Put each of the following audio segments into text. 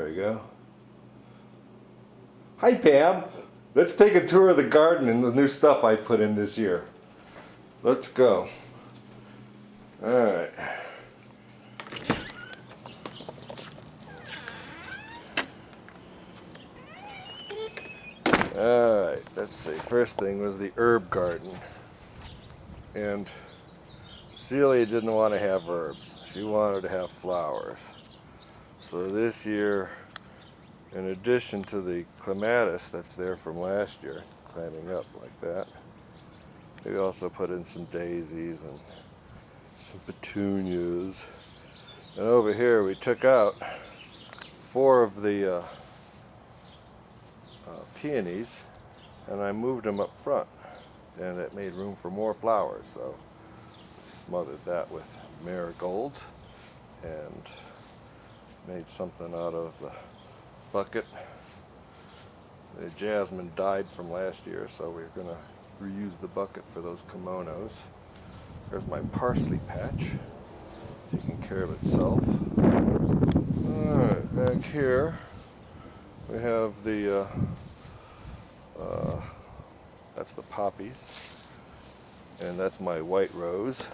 There we go. Hi Pam! Let's take a tour of the garden and the new stuff I put in this year. Let's go. Alright. Alright, let's see. First thing was the herb garden. And Celia didn't want to have herbs. She wanted to have flowers. So this year, in addition to the clematis that's there from last year, climbing up like that, we also put in some daisies and some petunias. And over here we took out 4 of the peonies and I moved them up front, and it made room for more flowers. So I smothered that with marigolds and made something out of the bucket. The jasmine died from last year, so we're going to reuse the bucket for those kimonos. There's my parsley patch, taking care of itself. Alright, back here we have the that's the poppies, and that's my white rose.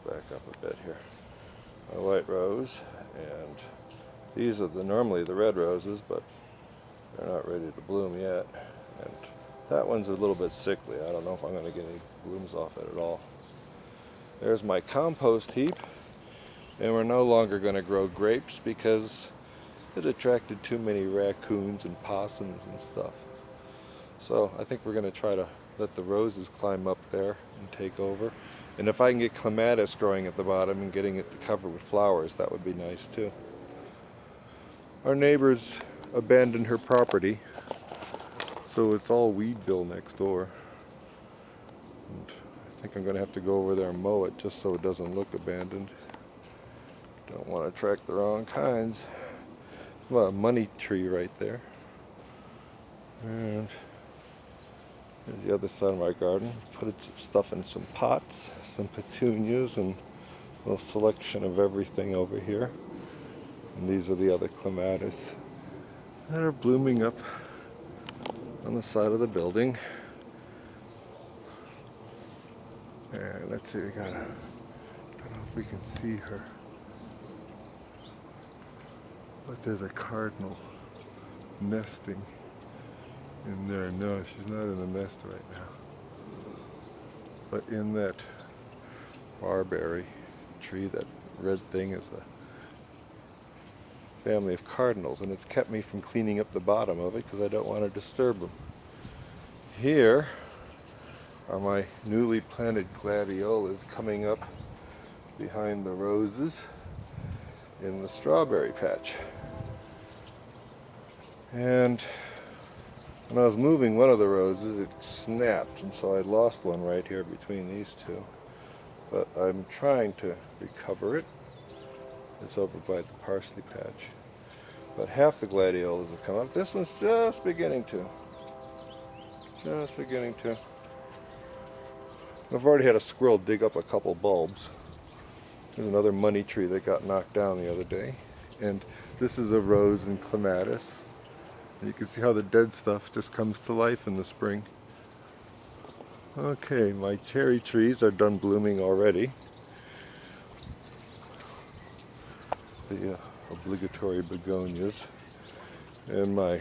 Let's back up a bit here. My white rose, and these are normally the red roses, but they're not ready to bloom yet. And that one's a little bit sickly. I don't know if I'm going to get any blooms off it at all. There's my compost heap, and we're no longer going to grow grapes because it attracted too many raccoons and possums and stuff. So I think we're going to try to let the roses climb up there and take over. And if I can get clematis growing at the bottom and getting it covered with flowers, that would be nice too. Our neighbors abandoned her property, so it's all weedville next door. And I think I'm going to have to go over there and mow it just so it doesn't look abandoned. Don't want to attract the wrong kinds. Well, a money tree right there. And there's the other side of my garden. Put some stuff in some pots, some petunias, and a little selection of everything over here. And these are the other clematis that are blooming up on the side of the building. And let's see, we got I don't know if we can see her, but there's a cardinal nesting in there. No, she's not in the nest right now. But in that barberry tree, that red thing is a family of cardinals, and it's kept me from cleaning up the bottom of it because I don't want to disturb them. Here are my newly planted gladiolas coming up behind the roses in the strawberry patch. And when I was moving one of the roses, it snapped, and so I lost one right here between these two. But I'm trying to recover it. It's over by the parsley patch. But half the gladiolas have come up. This one's just beginning to. Just beginning to. I've already had a squirrel dig up a couple bulbs. There's another money tree that got knocked down the other day. And this is a rose and clematis. And you can see how the dead stuff just comes to life in the spring. Okay, my cherry trees are done blooming already. The obligatory begonias. And my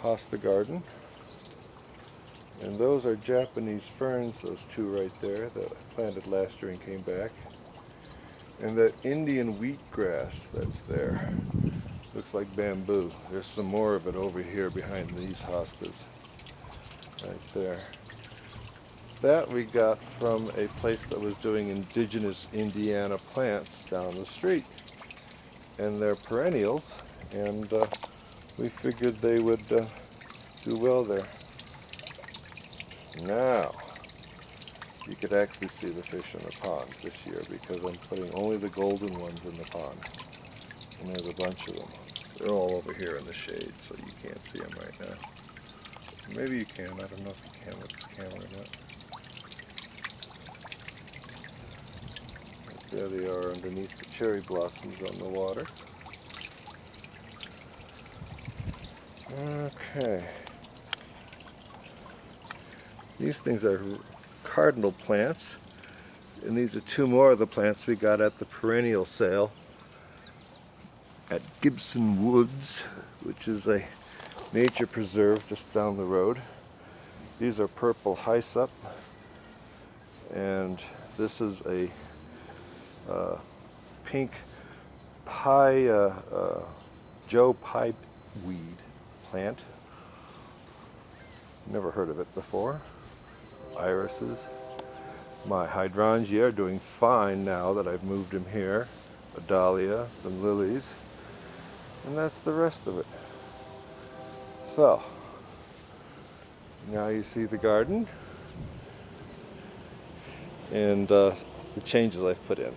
hosta garden. And those are Japanese ferns, those two right there that I planted last year and came back. And that Indian wheatgrass that's there looks like bamboo. There's some more of it over here behind these hostas, right there. That we got from a place that was doing indigenous Indiana plants down the street. And they're perennials, and we figured they would do well there. Now, you could actually see the fish in the pond this year because I'm putting only the golden ones in the pond. And there's a bunch of them. They're all over here in the shade, so you can't see them right now. Maybe you can. I don't know if you can with the camera or not. There they are underneath the cherry blossoms on the water. Okay. These things are cardinal plants, and these are two more of the plants we got at the perennial sale at Gibson Woods, which is a nature preserve just down the road. These are purple hyssop, and this is a pink Joe Pye Weed plant. Never heard of it before. Irises. My hydrangea are doing fine now that I've moved him here. A dahlia, some lilies, and that's the rest of it. So, now you see the garden and the changes I've put in.